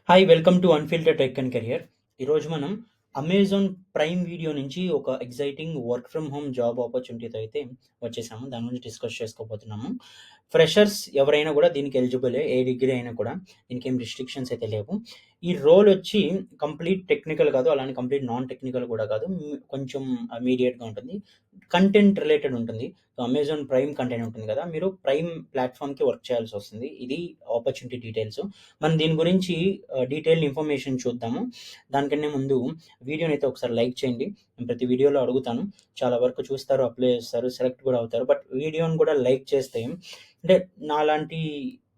Hi! Welcome to unfiltered tech and career. ఈరోజు మనం Amazon prime video నుంచి ఒక exciting work from home job ఆపర్చునిటీతో అయితే వచ్చేసాము. దాని గురించి డిస్కస్ చేసుకోబోతున్నాము. ఫ్రెషర్స్ ఎవరైనా కూడా దీనికి ఎలిజిబులే. ఏ డిగ్రీ అయినా కూడా. దీనికేం రిస్ట్రిక్షన్స్ అయితే లేవు. ఈ రోల్ వచ్చి కంప్లీట్ టెక్నికల్ కాదు. అలానే కంప్లీట్ నాన్ టెక్నికల్ కూడా కాదు. కొంచెం మీడియేట్‌గా ఉంటుంది. కంటెంట్ రిలేటెడ్ ఉంటుంది. సో, అమెజాన్ ప్రైమ్ కంటెంట్ ఉంటుంది కదా! మీరు ప్రైమ్ ప్లాట్‌ఫార్మ్‌కి వర్క్ చేయాల్సొస్తుంది. ఇది ఆపర్చునిటీ డీటెయిల్స్. మనం దీని గురించి డీటెయిల్డ్ ఇన్ఫర్మేషన్ చూద్దాము. దానికన్నా ముందు వీడియోనైతే ఒకసారి లైక్ చేయండి. నేను ప్రతి వీడియోలో అడుగుతాను. చాలా వరకు చూస్తారు, అప్లై చేస్తారు, సెలెక్ట్ కూడా అవుతారు. బట్ వీడియోని కూడా లైక్ చేస్తే అంటే నాలాంటి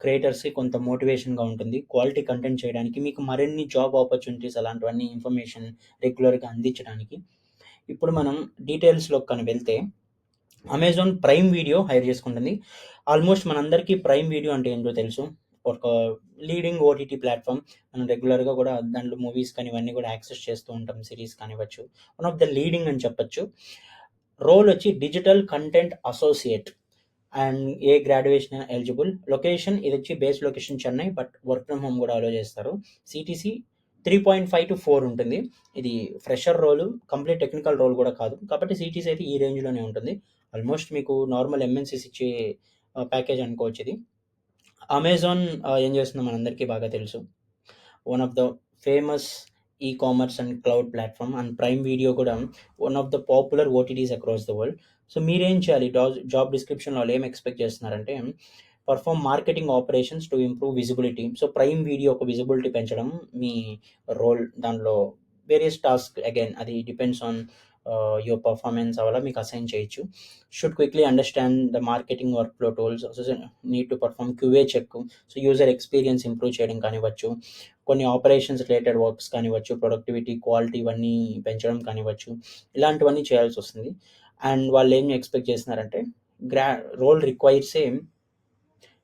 క్రియేటర్స్‌కి కొంత మోటివేషన్‌గా ఉంటుంది. క్వాలిటీ కంటెంట్ చేయడానికి, మీకు మరిన్ని జాబ్ ఆపర్చునిటీస్ అలాంటివన్నీ ఇన్ఫర్మేషన్ రెగ్యులర్‌గా అందించడానికి. ఇప్పుడు మనం డీటెయిల్స్‌లోకి కానీ వెళ్తే అమెజాన్ ప్రైమ్ వీడియో హైర్ చేసుకుంటుంది. ఆల్మోస్ట్ మనందరికీ ప్రైమ్ వీడియో అంటే ఏంటో తెలుసు. ఒక లీడింగ్ ఓటీటీ ప్లాట్‌ఫార్మ్. మనం రెగ్యులర్‌గా కూడా దాంట్లో మూవీస్ కానీ ఇవన్నీ కూడా యాక్సెస్ చేస్తూ ఉంటాం. సీరీస్ కానివ్వచ్చు. వన్ ఆఫ్ ద లీడింగ్ అని చెప్పొచ్చు. రోల్ వచ్చి digital content associate and a graduation eligible. Location ఇదొచ్చి base location Chennai. But work from home కూడా అలో చేస్తారు. సీటీసీ 3.5-4 ఉంటుంది. ఇది fresher role. Complete technical role కూడా కాదు. కాబట్టి సీటీసీ అయితే ఈ రేంజ్‌లోనే ఉంటుంది. ఆల్మోస్ట్ మీకు నార్మల్ ఎంఎన్‌సీస్ ఇచ్చే ప్యాకేజ్ అనుకోవచ్చు ఇది. అమెజాన్ ఏం చేస్తుందో మనందరికీ బాగా తెలుసు. One of the famous e-commerce and cloud platform. And prime video కూడా one of the popular OTTs across the world. So, మీరేం చేయాలి? జాబ్ డిస్క్రిప్షన్‌లో వాళ్ళు ఏం ఎక్స్‌పెక్ట్ చేస్తున్నారంటే, perform marketing operations to improve visibility. So, prime video ఒక visibility పెంచడం మీ రోల్. దాంట్లో వేరియస్ టాస్క్ అగైన్ అది డిపెండ్స్ ఆన్ యువర్ పర్ఫార్మెన్స్ వల్ల మీకు అసైన్ చేయొచ్చు. Should quickly understand the marketing work flow tools. So, need to perform QA check. So, user experience improve చేయడం కానివ్వచ్చు. కొన్ని ఆపరేషన్స్ రిలేటెడ్ వర్క్స్ కానివ్వచ్చు, ప్రొడక్టివిటీ, క్వాలిటీ ఇవన్నీ పెంచడం కానివ్వచ్చు. ఇలాంటివన్నీ చేయాల్సొస్తుంది. అండ్ వాళ్ళేం ఎక్స్‌పెక్ట్ చేస్తున్నారంటే, గ్రా role requires a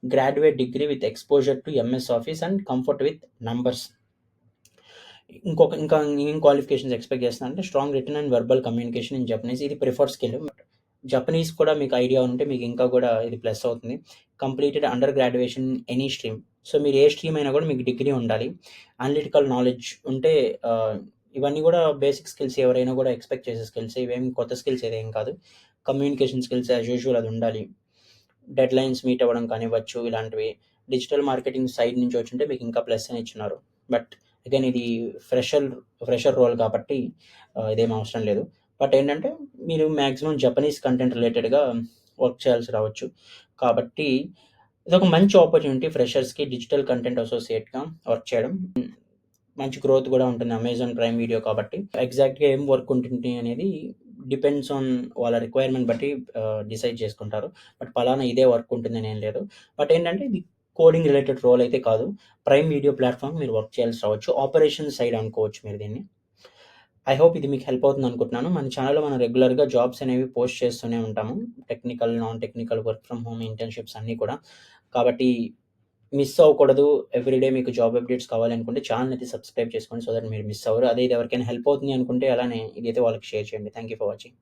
graduate degree with exposure to MS office and comfort with numbers. ఇంకా ఏం క్వాలిఫికేషన్స్ ఎక్స్‌పెక్ట్ చేస్తున్నారంటే, strong written and verbal communication in Japanese. ఇది ప్రిఫర్డ్ స్కిల్. జపనీస్ కూడా మీకు ఐడియా ఉంటే మీకు ఇంకా కూడా ఇది ప్లస్ అవుతుంది. Completed under graduation any stream. So, మీరు ఏ స్ట్రీమ్ అయినా కూడా మీకు డిగ్రీ ఉండాలి. అనలిటికల్ నాలెడ్జ్ ఉంటే ఇవన్నీ కూడా బేసిక్ స్కిల్స్ ఎవరైనా కూడా ఎక్స్‌పెక్ట్ చేసే స్కిల్సే. ఇవేమి కొత్త స్కిల్స్ ఏదేం కాదు. కమ్యూనికేషన్ స్కిల్స్ యాజ్ యూజువల్ అది ఉండాలి. డెడ్‌లైన్స్ మీట్ అవ్వడం కానివ్వచ్చు ఇలాంటివి. డిజిటల్ మార్కెటింగ్ సైడ్ నుంచి వచ్చుంటే మీకు ఇంకా ప్లస్ అని ఇచ్చినారు. బట్ అగైన్ ఇది ఫ్రెషర్ రోల్ కాబట్టి ఇదేం అవసరం లేదు. బట్ ఏంటంటే మీరు మాక్సిమం జపనీస్ కంటెంట్ రిలేటెడ్‌గా వర్క్ చేయాల్సి రావచ్చు. కాబట్టి ఇదొక మంచి ఆపర్చునిటీ ఫ్రెషర్స్‌కి డిజిటల్ కంటెంట్ అసోసియేట్‌గా వర్క్ చేయడం. మంచి గ్రోత్ కూడా ఉంటుంది అమెజాన్ ప్రైమ్ వీడియో కాబట్టి. ఎగ్జాక్ట్‌గా ఏం వర్క్ ఉంటుంది అనేది డిపెండ్స్ ఆన్ వాళ్ళ రిక్వైర్మెంట్ బట్టి డిసైడ్ చేసుకుంటారు. బట్ పలానా ఇదే వర్క్ ఉంటుందని ఏం లేదు. బట్ ఏంటంటే ఇది కోడింగ్ రిలేటెడ్ రోల్ అయితే కాదు. ప్రైమ్ వీడియో ప్లాట్‌ఫార్మ్ మీరు వర్క్ చేయాల్సి రావచ్చు. ఆపరేషన్స్ సైడ్ అనుకోవచ్చు మీరు దీన్ని. ఐ హోప్ ఇది మీకు హెల్ప్ అవుతుంది అనుకుంటున్నాను. మన ఛానెల్‌లో మనం రెగ్యులర్‌గా జాబ్స్ అనేవి పోస్ట్ చేస్తూనే ఉంటాము. Technical, non technical, work from home, internships అన్నీ కూడా. కాబట్టి మిస్ అవ్వకూడదు. ఎవ్రీడే మీకు జాబ్ అప్డేట్స్ కావాలనుకుంటే ఛానెల్ అయితే సబ్స్క్రైబ్ చేసుకోండి. సో దట్ మీరు మిస్ అవ్వరు. అదే ఇది ఎవరికైనా హెల్ప్ అవుతుంది అనుకుంటే అలానే ఇదైతే వాళ్ళకి షేర్ చేయండి. Thank you for watching.